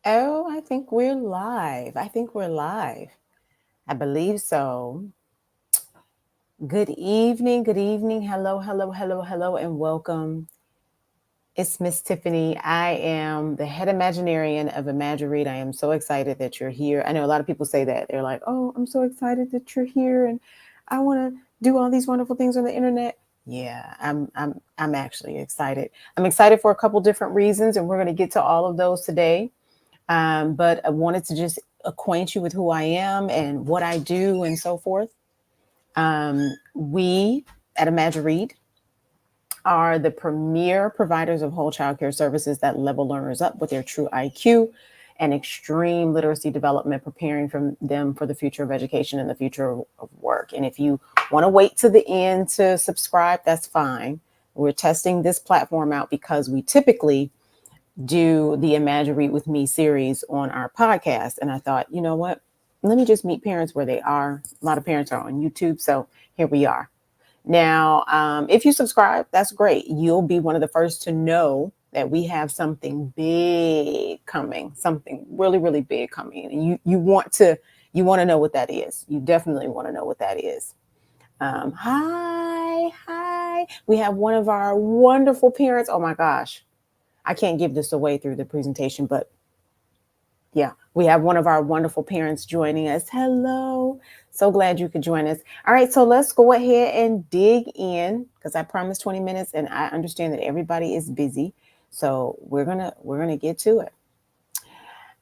Oh, I think we're live. I think we're live. I believe so. Good evening. Good evening. Hello, hello, hello, hello, and welcome. It's Miss Tiffany. I am the head Imaginarian of Imagiread. I am so excited that you're here. I know a lot of people say that. They're like, oh, I'm so excited that you're here and I want to do all these wonderful things on the internet. Yeah, I'm actually excited. I'm excited for a couple different reasons, and we're going to get to all of those today. But I wanted to just acquaint you with who I am and what I do and so forth. We at Imagiread are the premier providers of whole child care services that level learners up with their true IQ and extreme literacy development, preparing them for the future of education and the future of work. And if you want to wait to the end to subscribe, that's fine. We're testing this platform out because we typically do the Imagine Read with Me series on our podcast. And I thought, you know what? Let me just meet parents where they are. A lot of parents are on YouTube. So here we are. Now, if you subscribe, that's great. You'll be one of the first to know that we have something big coming, something really, really big coming. And you want to know what that is. You definitely want to know what that is. Hi. We have one of our wonderful parents. Oh my gosh. I can't give this away through the presentation, but yeah, we have one of our wonderful parents joining us. Hello. So glad you could join us. All right, so let's go ahead and dig in because I promised 20 minutes and I understand that everybody is busy. So we're going to get to it.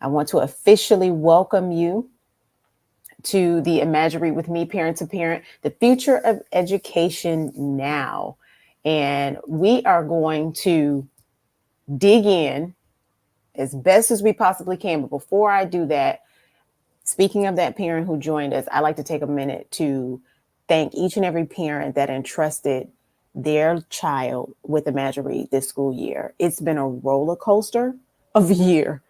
I want to officially welcome you to the Imaginery with Me Parent to Parent, the future of education now. And we are going to dig in as best as we possibly can. But before I do that, speaking of that parent who joined us, I like to take a minute to thank each and every parent that entrusted their child with Imaginery this school year. It's been a roller coaster of a year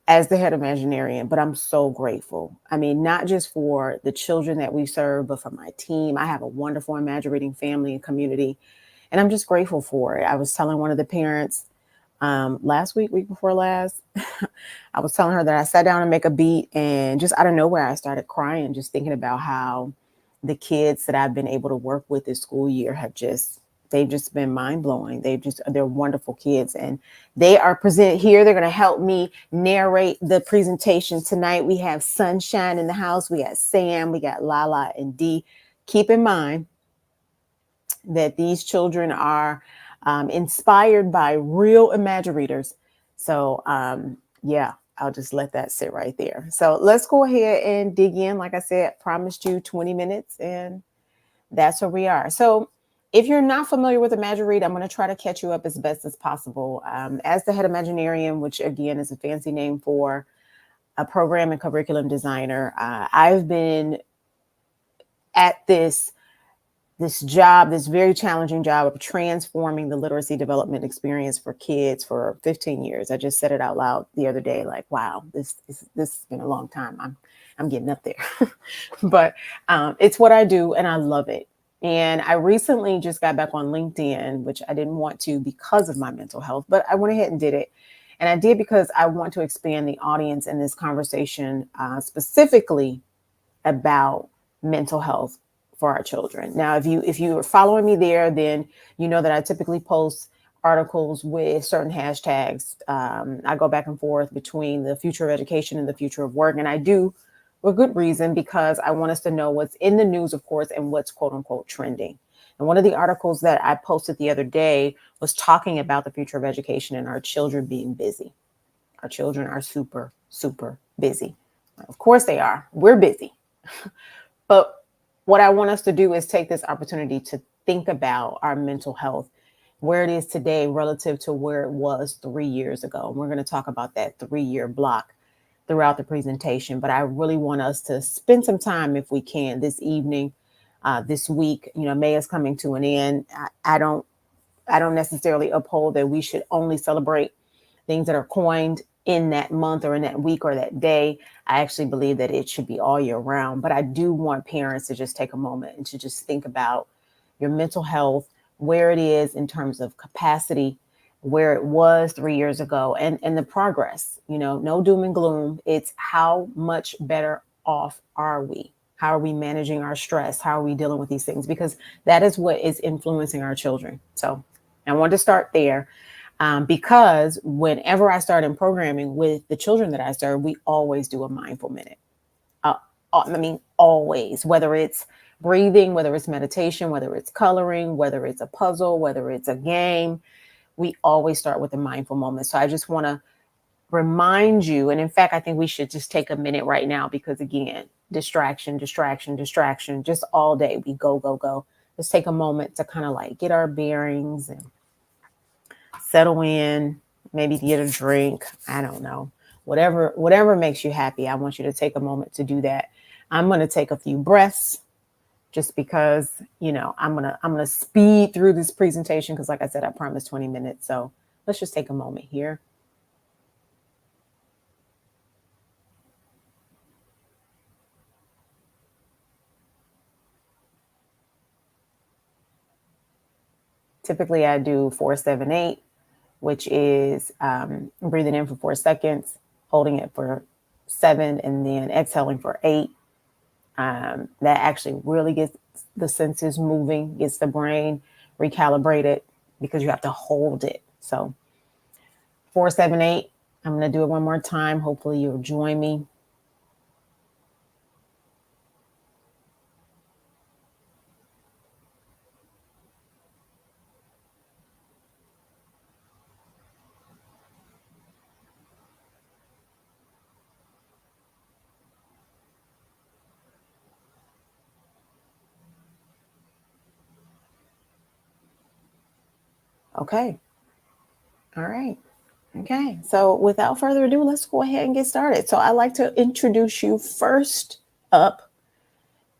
as the head Imaginarian, but I'm so grateful. I mean, not just for the children that we serve, but for my team. I have a wonderful Imaginating family and community, and I'm just grateful for it. I was telling one of the parents last week before last, I was telling her that I sat down and make a beat, and just out of nowhere, I started crying, just thinking about how the kids that I've been able to work with this school year they've just been mind blowing. They're wonderful kids, and they are present here. They're going to help me narrate the presentation tonight. We have Sunshine in the house. We got Sam, we got Lala and Dee. Keep in mind that these children are inspired by real Imagireaders. So, yeah, I'll just let that sit right there. So let's go ahead and dig in. Like I said, promised you 20 minutes, and that's where we are. So if you're not familiar with Imagiread, I'm going to try to catch you up as best as possible. As the head Imaginarian, which again is a fancy name for a program and curriculum designer, I've been at this job, this very challenging job of transforming the literacy development experience for kids for 15 years. I just said it out loud the other day, like, wow, this has been a long time. I'm getting up there, but it's what I do and I love it. And I recently just got back on LinkedIn, which I didn't want to because of my mental health, but I went ahead and did it. And I did because I want to expand the audience in this conversation, specifically about mental health for our children. Now, if you are following me there, then you know that I typically post articles with certain hashtags. I go back and forth between the future of education and the future of work, and I do for good reason because I want us to know what's in the news, of course, and what's quote unquote trending. And one of the articles that I posted the other day was talking about the future of education and our children being busy. Our children are super, super busy. Of course they are. We're busy. But what I want us to do is take this opportunity to think about our mental health, where it is today relative to where it was 3 years ago. And we're going to talk about that 3-year block throughout the presentation. But I really want us to spend some time, if we can, this evening, this week. You know, May is coming to an end. I don't necessarily uphold that we should only celebrate things that are coined in that month or in that week or that day. I actually believe that it should be all year round, but I do want parents to just take a moment and to just think about your mental health, where it is in terms of capacity, where it was 3 years ago, and the progress. No doom and gloom. It's how much better off are we? How are we managing our stress? How are we dealing with these things? Because that is what is influencing our children. So I wanted to start there, because whenever I start in programming with the children that I serve, we always do a mindful minute. Uh, I mean, always, whether it's breathing, whether it's meditation, whether it's coloring, whether it's a puzzle, whether it's a game, we always start with a mindful moment. So I just want to remind you. And in fact, I think we should just take a minute right now, because again, distraction, distraction, distraction, just all day we go, go, go. Let's take a moment to kind of like get our bearings and settle in, maybe get a drink. I don't know. Whatever makes you happy. I want you to take a moment to do that. I'm going to take a few breaths, just because, I'm going to speed through this presentation, because like I said, I promised 20 minutes. So let's just take a moment here. Typically I do 4-7-8, which is breathing in for 4 seconds, holding it for 7, and then exhaling for 8. That actually really gets the senses moving, gets the brain recalibrated, because you have to hold it. So 4-7-8. I'm going to do it one more time. Hopefully you'll join me. Okay. All right. Okay. So without further ado, let's go ahead and get started. So I'd like to introduce you first up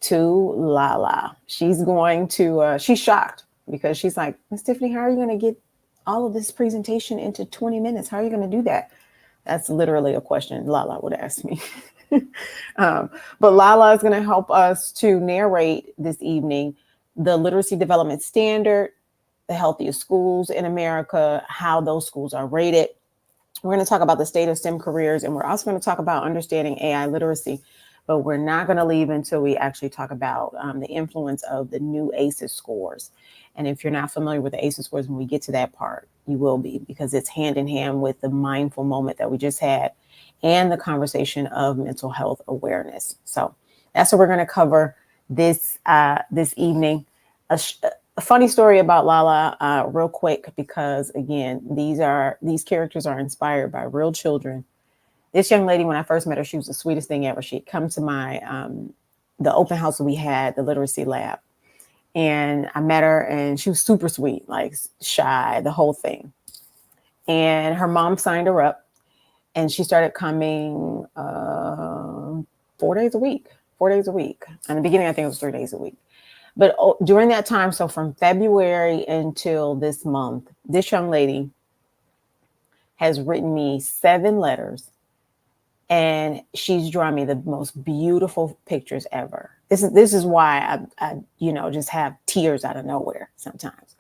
to Lala. She's shocked, because she's like, Miss Tiffany, how are you going to get all of this presentation into 20 minutes? How are you going to do that? That's literally a question Lala would ask me. But Lala is going to help us to narrate this evening the Literacy Development Standard, the Healthiest Schools in America, how those schools are rated. We're going to talk about the state of STEM careers, and we're also going to talk about understanding AI literacy. But we're not going to leave until we actually talk about the influence of the new ACEs scores. And if you're not familiar with the ACEs scores, when we get to that part, you will be, because it's hand in hand with the mindful moment that we just had and the conversation of mental health awareness. So that's what we're going to cover this evening. A funny story about Lala, real quick, because again, these characters are inspired by real children. This young lady, when I first met her, she was the sweetest thing ever. She'd come to my the open house that we had, the literacy lab, and I met her, and she was super sweet, like shy, the whole thing. And her mom signed her up, and she started coming 4 days a week. 4 days a week. In the beginning, I think it was 3 days a week. But during that time, so from February until this month, this young lady has written me 7 letters, and she's drawn me the most beautiful pictures ever. This is why I just have tears out of nowhere sometimes,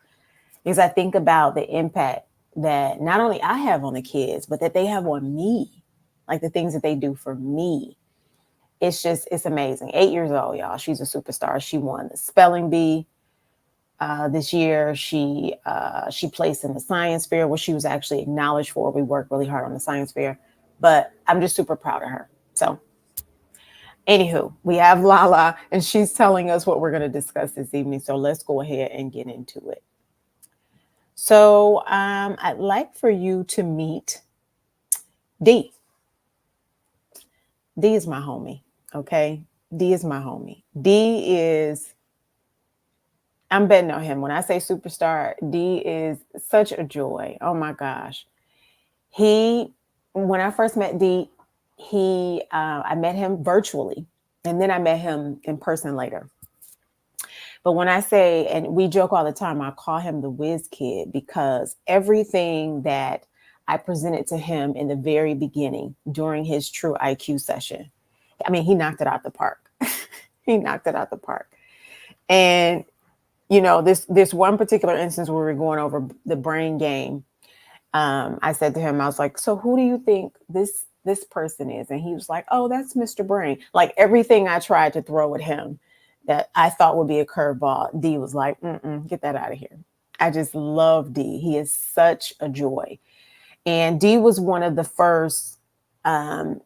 because I think about the impact that not only I have on the kids, but that they have on me, like the things that they do for me. It's amazing. 8 years old, y'all. She's a superstar. She won the spelling bee this year. She placed in the science fair, where she was actually acknowledged for. We worked really hard on the science fair, but I'm just super proud of her. So anywho, we have Lala, and she's telling us what we're going to discuss this evening. So let's go ahead and get into it. So I'd like for you to meet D. D is my homie. Okay. D is my homie. I'm betting on him. When I say superstar, D is such a joy. Oh my gosh. When I first met D, I met him virtually, and then I met him in person later. But when I say, and we joke all the time, I call him the whiz kid, because everything that I presented to him in the very beginning during his true IQ session, I mean, he knocked it out the park. He knocked it out the park. And this one particular instance where we're going over the brain game, I said to him, I was like, so who do you think this person is? And he was like, oh, that's Mr. Brain. Like everything I tried to throw at him that I thought would be a curveball, D was like, get that out of here. I just love D. He is such a joy. And D was one of the first um,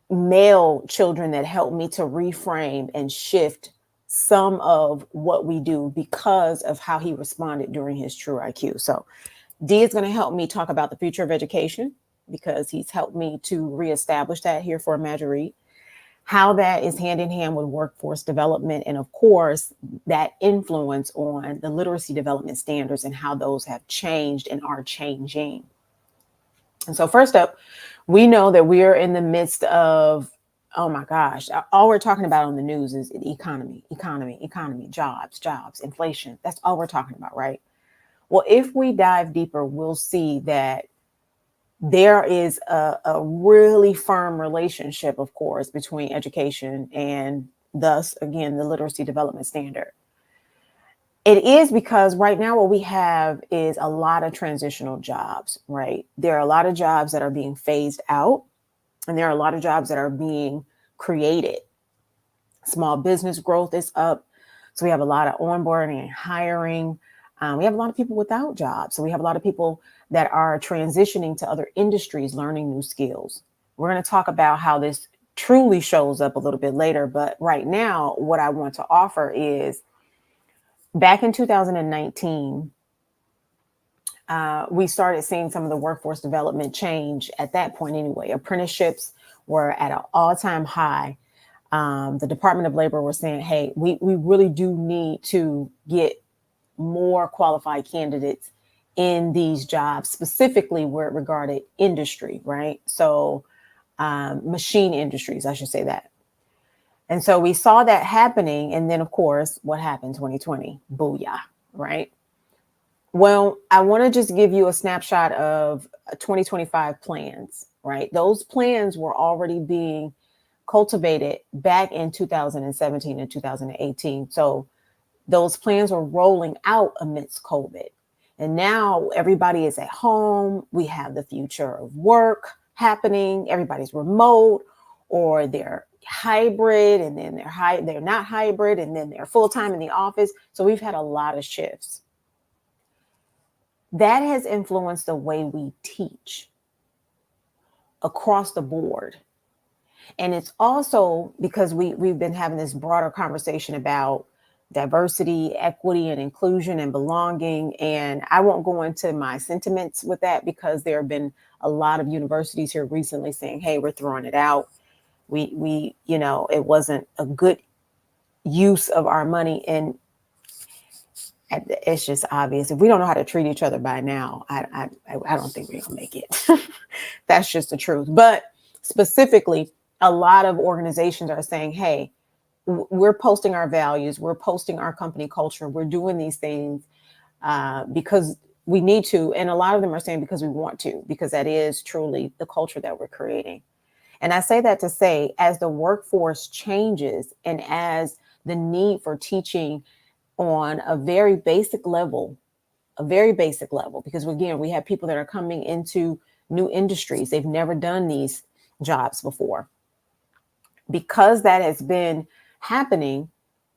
male children that helped me to reframe and shift some of what we do because of how he responded during his True IQ. So D is going to help me talk about the future of education because he's helped me to reestablish that here for Imagiread, how that is hand in hand with workforce development, and of course, that influence on the literacy development standards and how those have changed and are changing. And so first up, we know that we are in the midst of, oh my gosh, all we're talking about on the news is the economy, jobs, inflation. That's all we're talking about, right? Well, if we dive deeper, we'll see that there is a really firm relationship, of course, between education and thus, again, the literacy development standard. It is because right now what we have is a lot of transitional jobs, right? There are a lot of jobs that are being phased out, and there are a lot of jobs that are being created. Small business growth is up. So we have a lot of onboarding and hiring. We have a lot of people without jobs. So we have a lot of people that are transitioning to other industries, learning new skills. We're going to talk about how this truly shows up a little bit later. But right now, what I want to offer is back in 2019, we started seeing some of the workforce development change at that point anyway. Apprenticeships were at an all-time high. The Department of Labor was saying, hey, we really do need to get more qualified candidates in these jobs, specifically where it regarded industry, right? So machine industries, I should say that. And so we saw that happening. And then, of course, what happened 2020? Booyah, right? Well, I want to just give you a snapshot of 2025 plans, right? Those plans were already being cultivated back in 2017 and 2018. So those plans were rolling out amidst COVID. And now everybody is at home. We have the future of work happening. Everybody's remote or they're hybrid, and then they're not hybrid, and then they're full-time in the office. So we've had a lot of shifts. That has influenced the way we teach across the board. And it's also because we've been having this broader conversation about diversity, equity, and inclusion and belonging. And I won't go into my sentiments with that because there have been a lot of universities here recently saying, hey, we're throwing it out. We it wasn't a good use of our money. And it's just obvious. If we don't know how to treat each other by now, I don't think we're gonna make it. That's just the truth. But specifically, a lot of organizations are saying, hey, we're posting our values, we're posting our company culture, we're doing these things because we need to. And a lot of them are saying because we want to, because that is truly the culture that we're creating. And I say that to say, as the workforce changes and as the need for teaching on a very basic level, because again, we have people that are coming into new industries. They've never done these jobs before. Because that has been happening,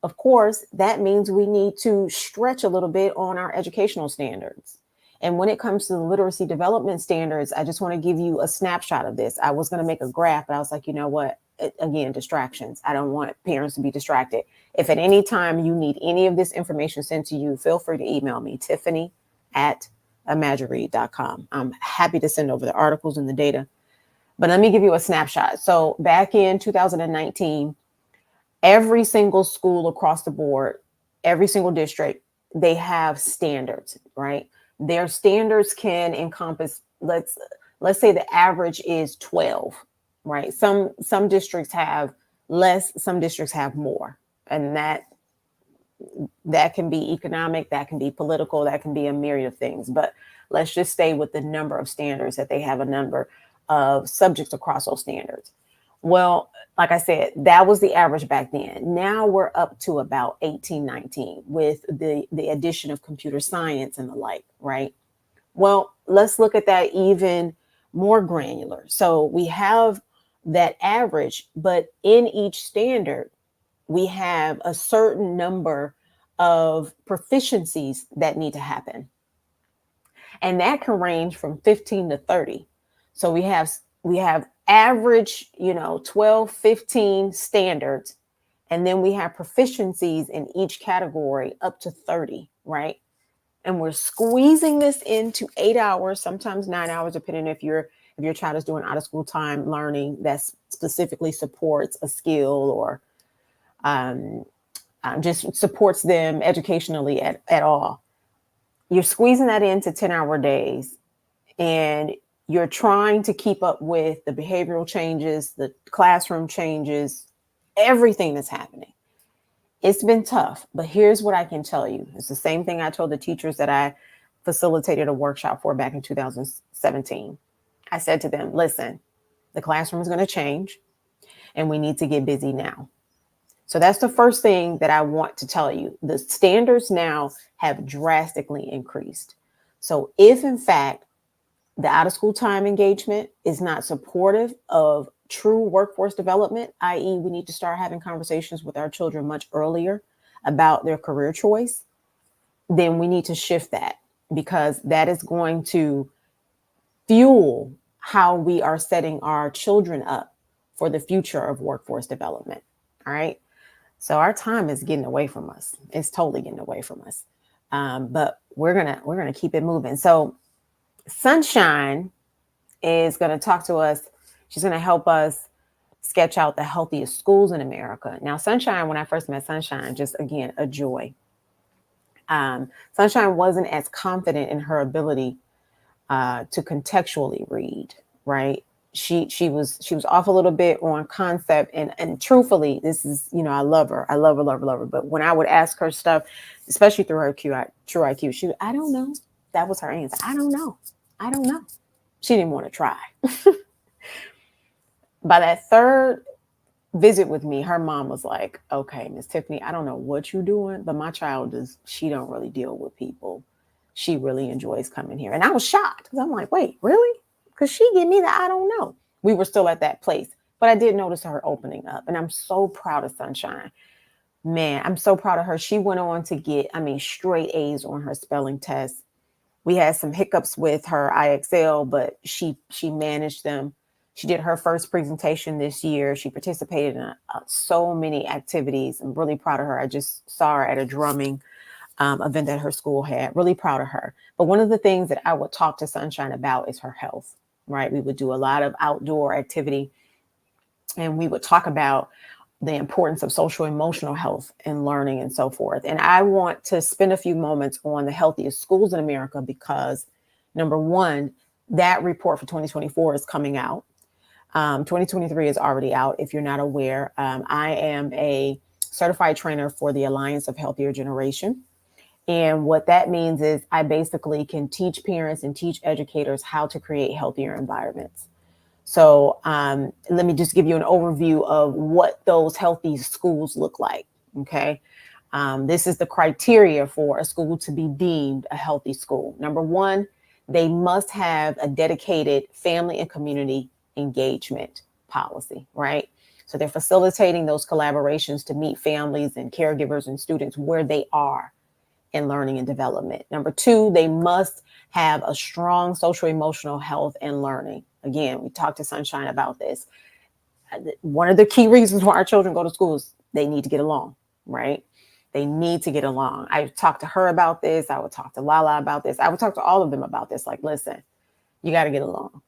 of course, that means we need to stretch a little bit on our educational standards. And when it comes to the literacy development standards, I just want to give you a snapshot of this. I was going to make a graph, but I was like, you know what? Again, distractions. I don't want parents to be distracted. If at any time you need any of this information sent to you, feel free to email me, Tiffany@Imagiread.com. I'm happy to send over the articles and the data. But let me give you a snapshot. So back in 2019, every single school across the board, every single district, they have standards, right? Their standards can encompass, let's say the average is 12, right? Some districts have less, some districts have more. And that can be economic, that can be political, that can be a myriad of things. But let's just stay with the number of standards that they have, a number of subjects across those standards. Well, like I said, that was the average back then. Now we're up to about 18, 19 with the addition of computer science and the like, right? Well, let's look at that even more granular. So we have that average, but in each standard, we have a certain number of proficiencies that need to happen. And that can range from 15 to 30. So we have average, 12, 15 standards, and then we have proficiencies in each category up to 30, right? And we're squeezing this into 8 hours, sometimes 9 hours, depending if your child is doing out of school time learning that specifically supports a skill or um, just supports them educationally at all. You're squeezing that into 10-hour days, and you're trying to keep up with the behavioral changes, the classroom changes, everything that's happening. It's been tough, but here's what I can tell you. It's the same thing I told the teachers that I facilitated a workshop for back in 2017. I said to them, listen, the classroom is going to change and we need to get busy now. So that's the first thing that I want to tell you. The standards now have drastically increased. So if in fact the out of school time engagement is not supportive of true workforce development, i.e., we need to start having conversations with our children much earlier about their career choice, then we need to shift that, because that is going to fuel how we are setting our children up for the future of workforce development. All right. So our time is getting away from us. It's totally getting away from us. But we're gonna keep it moving. So Sunshine is going to talk to us. She's going to help us sketch out the healthiest schools in America. Now, Sunshine, when I first met Sunshine, just again, a joy. Sunshine wasn't as confident in her ability to contextually read, right? She was off a little bit on concept, and truthfully, this is, I love her. I love her, love her, love her. But when I would ask her stuff, especially through her True IQ, I don't know. That was her answer. I don't know. I don't know. She didn't want to try. By that third visit with me, her mom was like, okay, Miss Tiffany, I don't know what you're doing, but my child she don't really deal with people. She really enjoys coming here. And I was shocked because I'm like, wait, really? Because she gave me the I don't know. We were still at that place, but I did notice her opening up. And I'm so proud of Sunshine. Man, I'm so proud of her. She went on to get, straight A's on her spelling test. We had some hiccups with her IXL, but she managed them. She did her first presentation this year. She participated in so many activities. I'm really proud of her. I just saw her at a drumming event that her school had. Really proud of her. But one of the things that I would talk to Sunshine about is her health, right? We would do a lot of outdoor activity, and we would talk about the importance of social emotional health and learning and so forth. And I want to spend a few moments on the healthiest schools in America because, number one, that report for 2024 is coming out. 2023 is already out. If you're not aware, I am a certified trainer for the Alliance of Healthier Generation. And what that means is I basically can teach parents and teach educators how to create healthier environments. So let me just give you an overview of what those healthy schools look like. Okay. This is the criteria for a school to be deemed a healthy school. Number one, they must have a dedicated family and community engagement policy, right? So they're facilitating those collaborations to meet families and caregivers and students where they are in learning and development. Number two, they must have a strong social emotional health and learning. Again, we talked to Sunshine about this. One of the key reasons why our children go to school is they need to get along, right? They need to get along. I talked to her about this. I would talk to Lala about this. I would talk to all of them about this. Like, listen, you got to get along.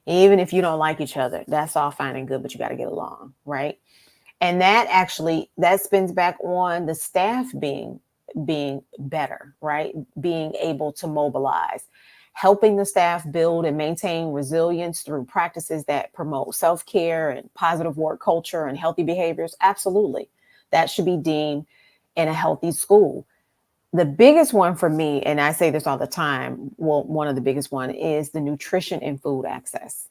Even if you don't like each other, that's all fine and good, but you got to get along, right? And that spins back on the staff being better, right? Being able to mobilize, helping the staff build and maintain resilience through practices that promote self-care and positive work culture and healthy behaviors. Absolutely. That should be deemed in a healthy school. The biggest one for me, and I say this all the time, well, one of the biggest one is the nutrition and food access.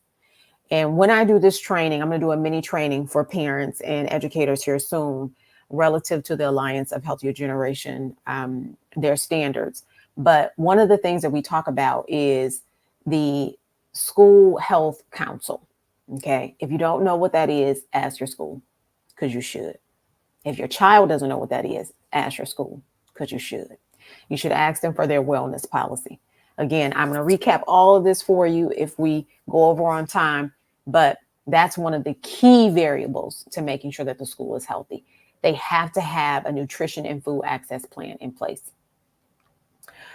And when I do this training, I'm going to do a mini training for parents and educators here soon relative to the Alliance of Healthier Generation, their standards. But one of the things that we talk about is the school health council. Okay. If you don't know what that is, ask your school, because you should. If your child doesn't know what that is, ask your school, because you should. You should ask them for their wellness policy. Again, I'm going to recap all of this for you if we go over on time, but that's one of the key variables to making sure that the school is healthy. They have to have a nutrition and food access plan in place.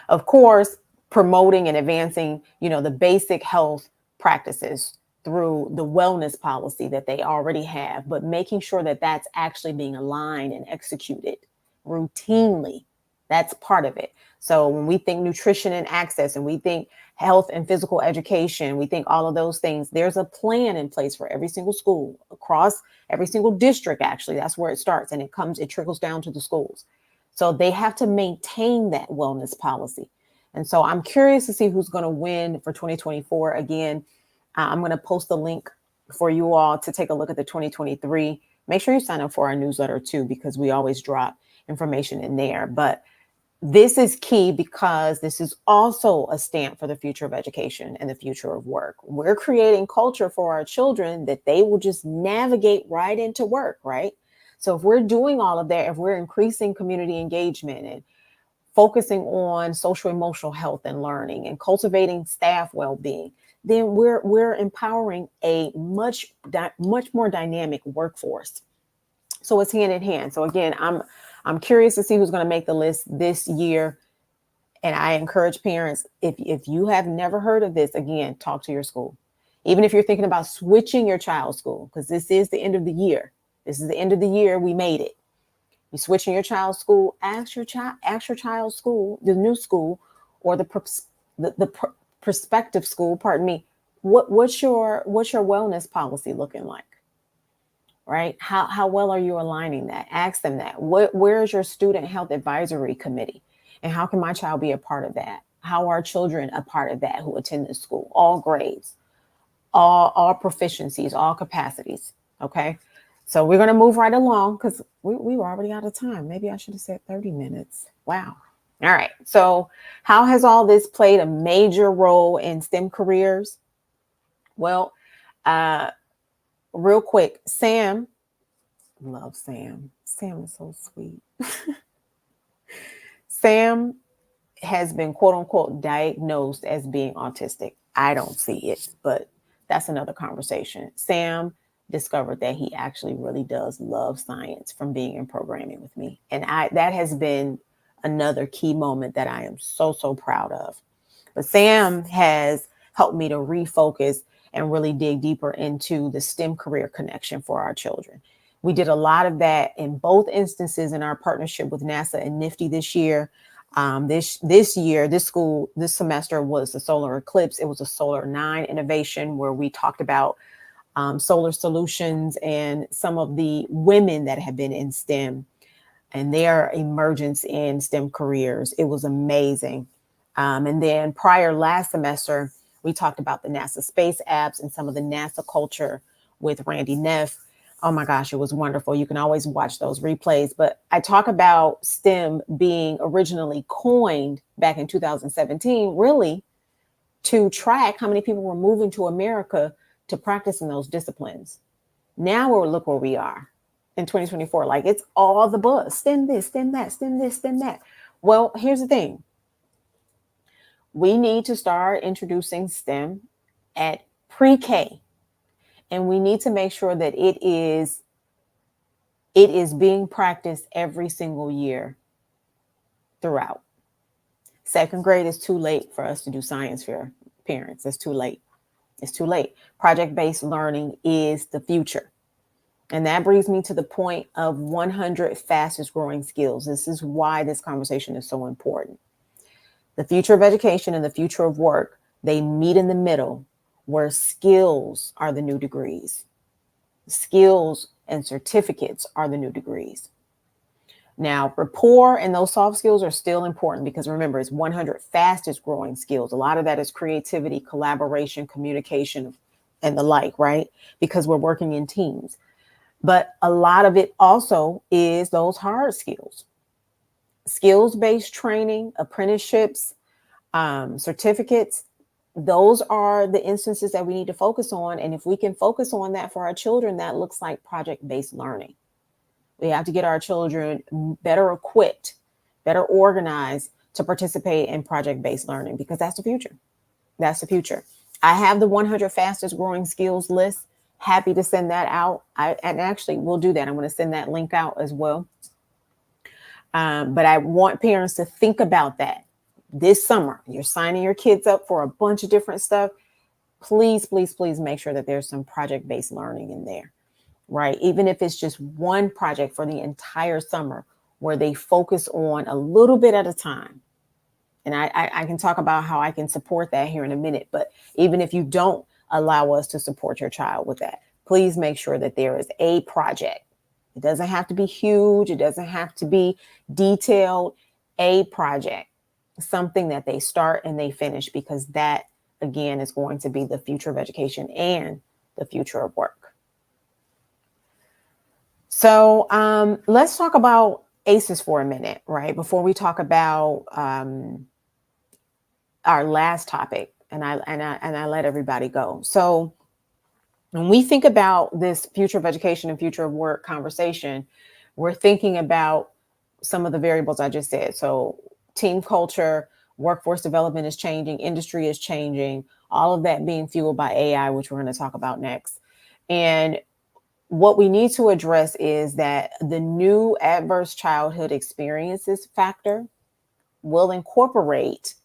Of course, promoting and advancing, the basic health practices through the wellness policy that they already have, but making sure that that's actually being aligned and executed routinely. That's part of it. So when we think nutrition and access, and we think health and physical education, we think all of those things, there's a plan in place for every single school across every single district. Actually, that's where it starts, and it trickles down to the schools. So they have to maintain that wellness policy. And so I'm curious to see who's going to win for 2024. Again, I'm going to post a link for you all to take a look at the 2023. Make sure you sign up for our newsletter too, because we always drop information in there. But this is key, because this is also a stamp for the future of education and the future of work. We're creating culture for our children that they will just navigate right into work, right? So if we're doing all of that, if we're increasing community engagement and focusing on social emotional health and learning and cultivating staff well-being, then we're empowering a much more dynamic workforce. So it's hand in hand. So again, I'm curious to see who's going to make the list this year. And I encourage parents, if you have never heard of this, again, talk to your school. Even if you're thinking about switching your child's school, because this is the end of the year. This is the end of the year. We made it. You're switching your child's school. Ask your child's school, the new school, or the prospective school. Pardon me. What's your wellness policy looking like? Right? How well are you aligning that? Ask them that. Where is your student health advisory committee? And how can my child be a part of that? How are children a part of that who attend the school? All grades, all proficiencies, all capacities. Okay. So we're going to move right along, because we were already out of time. Maybe I should have said 30 minutes. Wow. All right. So how has all this played a major role in STEM careers? Well, real quick, Sam, love Sam. Sam is so sweet. Sam has been, quote unquote, diagnosed as being autistic. I don't see it, but that's another conversation. Sam discovered that he actually really does love science from being in programming with me. And that has been another key moment that I am so, so proud of. But Sam has helped me to refocus and really dig deeper into the STEM career connection for our children. We did a lot of that in both instances in our partnership with NASA and NIFTY this year. This semester was the solar eclipse. It was a Solar 9 innovation where we talked about solar solutions and some of the women that have been in STEM and their emergence in STEM careers. It was amazing. And then last semester, we talked about the NASA space apps and some of the NASA culture with Randy Neff. Oh my gosh, it was wonderful. You can always watch those replays. But I talk about STEM being originally coined back in 2017, really to track how many people were moving to America to practice in those disciplines. Now look where we are in 2024. Like, it's all the buzz. STEM this, STEM that, STEM this, STEM that. Well, here's the thing. We need to start introducing STEM at pre-K. And we need to make sure that it is being practiced every single year throughout. Second grade is too late for us to do science fair, parents. It's too late. It's too late. Project-based learning is the future. And that brings me to the point of 100 fastest growing skills. This is why this conversation is so important. The future of education and the future of work, they meet in the middle, where skills are the new degrees. Skills and certificates are the new degrees. Now, rapport and those soft skills are still important, because remember, it's 100 fastest growing skills. A lot of that is creativity, collaboration, communication, and the like, right? Because we're working in teams. But a lot of it also is those hard skills. skills-based training, apprenticeships, certificates. Those are the instances that we need to focus on. And if we can focus on that for our children, that looks like project-based learning. We have to get our children better equipped, better organized to participate in project-based learning, because that's the future. That's the future. I have the 100 fastest growing skills list. Happy to send that out. And actually we'll do that. I'm going to send that link out as well. But I want parents to think about that this summer. You're signing your kids up for a bunch of different stuff. Please, please, please make sure that there's some project-based learning in there, right? Even if it's just one project for the entire summer where they focus on a little bit at a time. And I can talk about how I can support that here in a minute. But even if you don't allow us to support your child with that, please make sure that there is a project. It doesn't have to be huge. It doesn't have to be detailed. A project, something that they start and they finish, because that, again, is going to be the future of education and the future of work. So let's talk about ACEs for a minute, right? Before we talk about our last topic, and I let everybody go. So when we think about this future of education and future of work conversation, we're thinking about some of the variables I just said. So team culture, workforce development is changing, industry is changing, all of that being fueled by AI, which we're going to talk about next. And what we need to address is that the new adverse childhood experiences factor will incorporate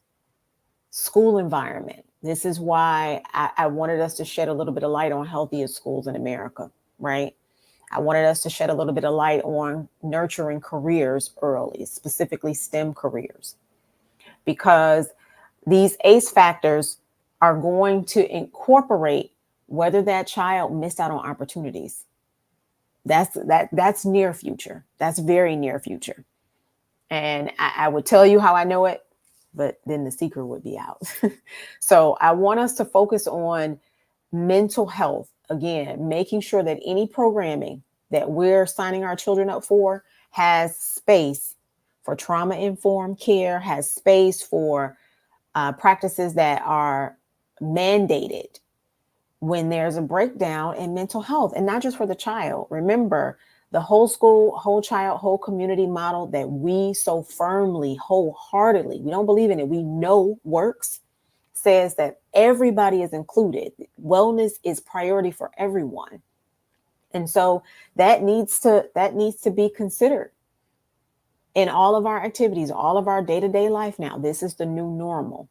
school environment. This is why I wanted us to shed a little bit of light on healthiest schools in America, right? I wanted us to shed a little bit of light on nurturing careers early, specifically STEM careers, because these ACE factors are going to incorporate whether that child missed out on opportunities. That's near future. That's very near future. And I would tell you how I know it, but then the secret would be out. So I want us to focus on mental health. Again, making sure that any programming that we're signing our children up for has space for trauma-informed care, has space for practices that are mandated when there's a breakdown in mental health, and not just for the child. Remember, the whole school, whole child, whole community model that we so firmly, wholeheartedly, we don't believe in it, we know works, says that everybody is included. Wellness is priority for everyone. And so that needs to be considered in all of our activities, all of our day-to-day life now. This is the new normal.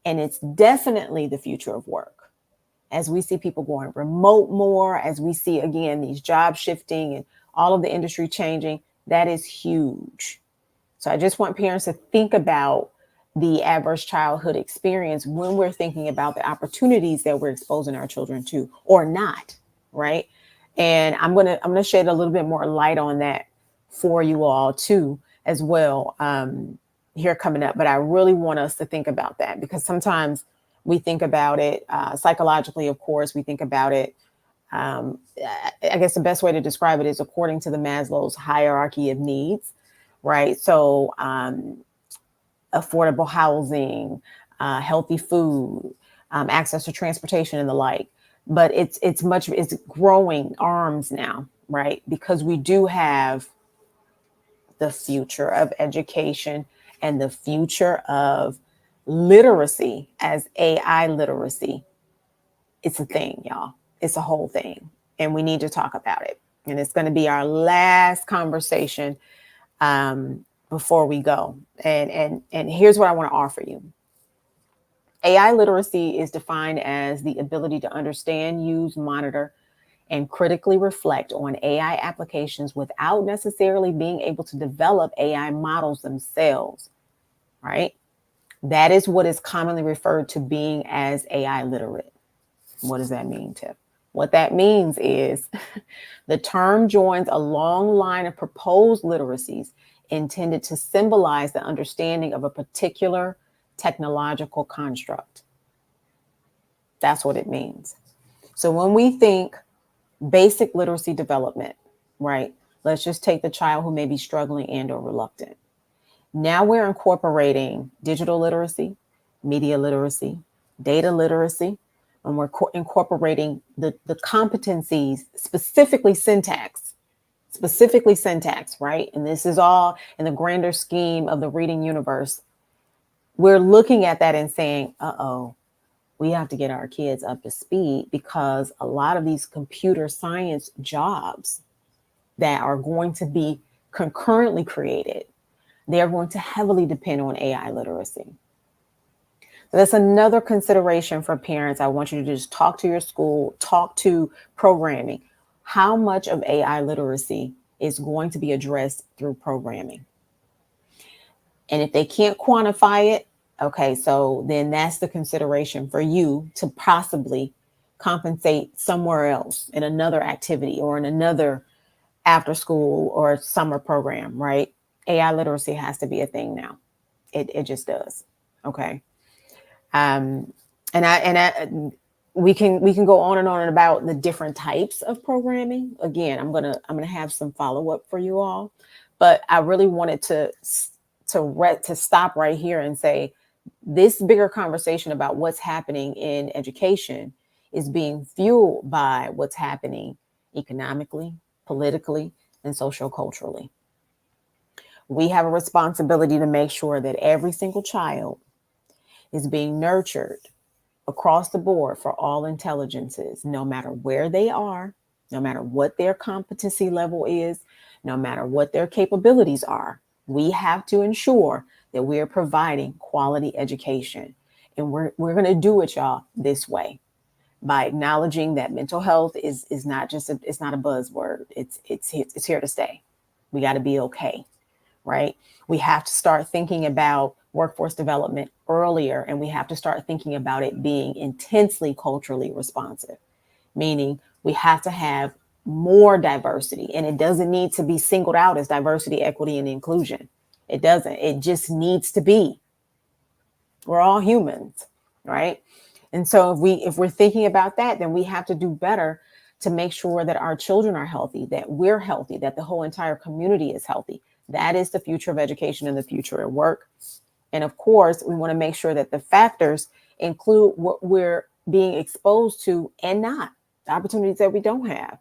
And it's definitely the future of work. As we see people going remote more, as we see, again, these jobs shifting and all of the industry changing, that is huge. So I just want parents to think about the adverse childhood experience when we're thinking about the opportunities that we're exposing our children to, or not, right? And I'm gonna shed a little bit more light on that for you all too, as well, here coming up. But I really want us to think about that, because sometimes we think about it psychologically, of course. We think about it. I guess the best way to describe it is according to the Maslow's hierarchy of needs, right? So affordable housing, healthy food, access to transportation, and the like. But it's growing arms now, right? Because we do have the future of education and the future of literacy as AI literacy. It's a thing, y'all. It's a whole thing. And we need to talk about it. And it's going to be our last conversation before we go. And here's what I want to offer you. AI literacy is defined as the ability to understand, use, monitor, and critically reflect on AI applications without necessarily being able to develop AI models themselves, right? That is what is commonly referred to being as AI literate. What does that mean, Tiff? What that means is the term joins a long line of proposed literacies intended to symbolize the understanding of a particular technological construct. That's what it means. So when we think basic literacy development, right? Let's just take the child who may be struggling and or reluctant. Now we're incorporating digital literacy, media literacy, data literacy, and we're incorporating the competencies, specifically syntax, right? And this is all in the grander scheme of the reading universe. We're looking at that and saying, uh-oh, we have to get our kids up to speed, because a lot of these computer science jobs that are going to be concurrently created, they're going to heavily depend on AI literacy. So that's another consideration for parents. I want you to just talk to your school, talk to programming. How much of AI literacy is going to be addressed through programming? And if they can't quantify it, okay, so then that's the consideration for you to possibly compensate somewhere else in another activity or in another after school or summer program, right? AI literacy has to be a thing now. It just does. Okay. Um, we can go on and about the different types of programming. Again, I'm gonna have some follow up for you all, but I really wanted to stop right here and say this bigger conversation about what's happening in education is being fueled by what's happening economically, politically, and social culturally. We have a responsibility to make sure that every single child is being nurtured across the board for all intelligences, no matter where they are, no matter what their competency level is, no matter what their capabilities are. We have to ensure that we are providing quality education. And we're going to do it, y'all, this way, by acknowledging that mental health is not just it's not a buzzword. It's here to stay. We got to be okay, right? We have to start thinking about workforce development earlier, and we have to start thinking about it being intensely culturally responsive, meaning we have to have more diversity, and it doesn't need to be singled out as diversity, equity, and inclusion. It doesn't. It just needs to be. We're all humans, right? And so if we're thinking about that, then we have to do better to make sure that our children are healthy, that we're healthy, that the whole entire community is healthy. That is the future of education and the future of work. And of course, we want to make sure that the factors include what we're being exposed to and not the opportunities that we don't have.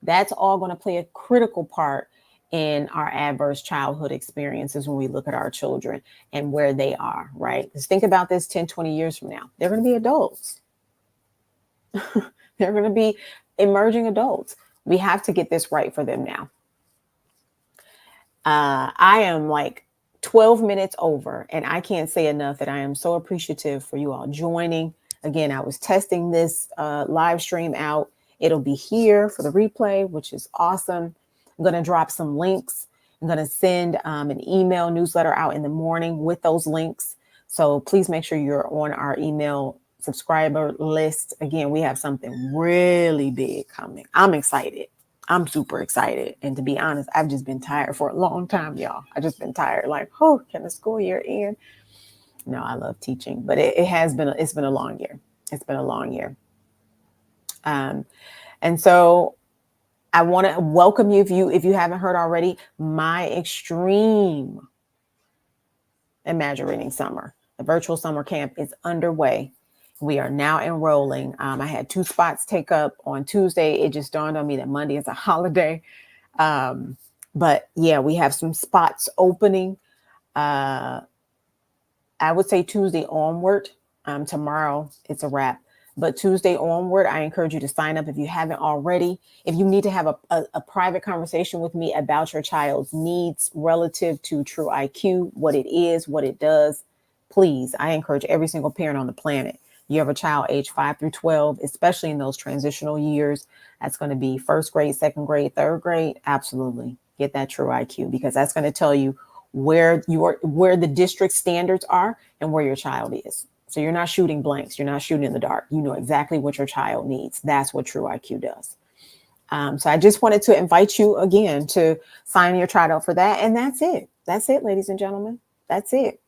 That's all going to play a critical part in our adverse childhood experiences when we look at our children and where they are, right? Because think about this 10, 20 years from now. They're going to be adults. They're going to be emerging adults. We have to get this right for them now. I am like 12 minutes over, and I can't say enough that I am so appreciative for you all joining. Again, I was testing this live stream out. It'll be here for the replay, which is awesome. I'm going to drop some links. I'm going to send an email newsletter out in the morning with those links. So please make sure you're on our email subscriber list. Again, we have something really big coming. I'm excited. I'm super excited. And to be honest, I've just been tired for a long time, y'all. I've just been tired. Like, oh, can the school year end? No, I love teaching, but it's been a long year. It's been a long year. And so I want to welcome you, if you haven't heard already, my extreme Imagireading summer. The virtual summer camp is underway. We are now enrolling. I had 2 spots take up on Tuesday. It just dawned on me that Monday is a holiday. But yeah, we have some spots opening. I would say Tuesday onward. Tomorrow it's a wrap. But Tuesday onward, I encourage you to sign up if you haven't already. If you need to have a private conversation with me about your child's needs relative to True IQ, what it is, what it does, please, I encourage every single parent on the planet. You have a child age 5 through 12, especially in those transitional years. That's going to be first grade, second grade, third grade. Absolutely. Get that True IQ, because that's going to tell you where the district standards are and where your child is. So you're not shooting blanks. You're not shooting in the dark. You know exactly what your child needs. That's what True IQ does. So I just wanted to invite you again to sign your child up for that. And that's it. That's it, ladies and gentlemen. That's it.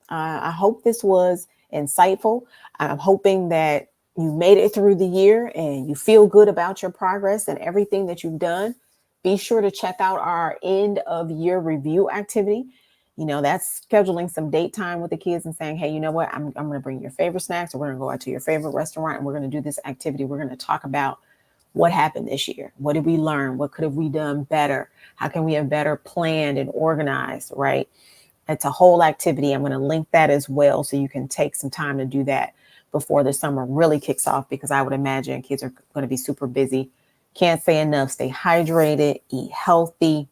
I hope this was insightful. I'm hoping that you made it through the year and you feel good about your progress and everything that you've done. Be sure to check out our end of year review activity. That's scheduling some date time with the kids and saying, hey, you know what? I'm going to bring your favorite snacks, or we're going to go out to your favorite restaurant, and we're going to do this activity. We're going to talk about what happened this year. What did we learn? What could have we done better? How can we have better planned and organized, right? It's a whole activity. I'm going to link that as well, so you can take some time to do that before the summer really kicks off, because I would imagine kids are going to be super busy. Can't say enough. Stay hydrated, eat healthy.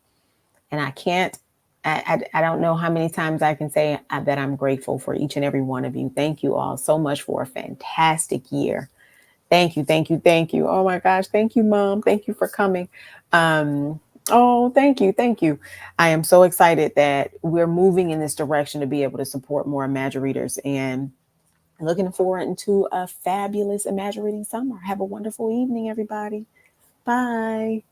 And I don't know how many times I can say that I'm grateful for each and every one of you. Thank you all so much for a fantastic year. Thank you, thank you, thank you. Oh my gosh, thank you, Mom. Thank you for coming. Oh, thank you, thank you. I am so excited that we're moving in this direction to be able to support more Imagireaders, and looking forward to a fabulous Imagireading summer. Have a wonderful evening, everybody. Bye.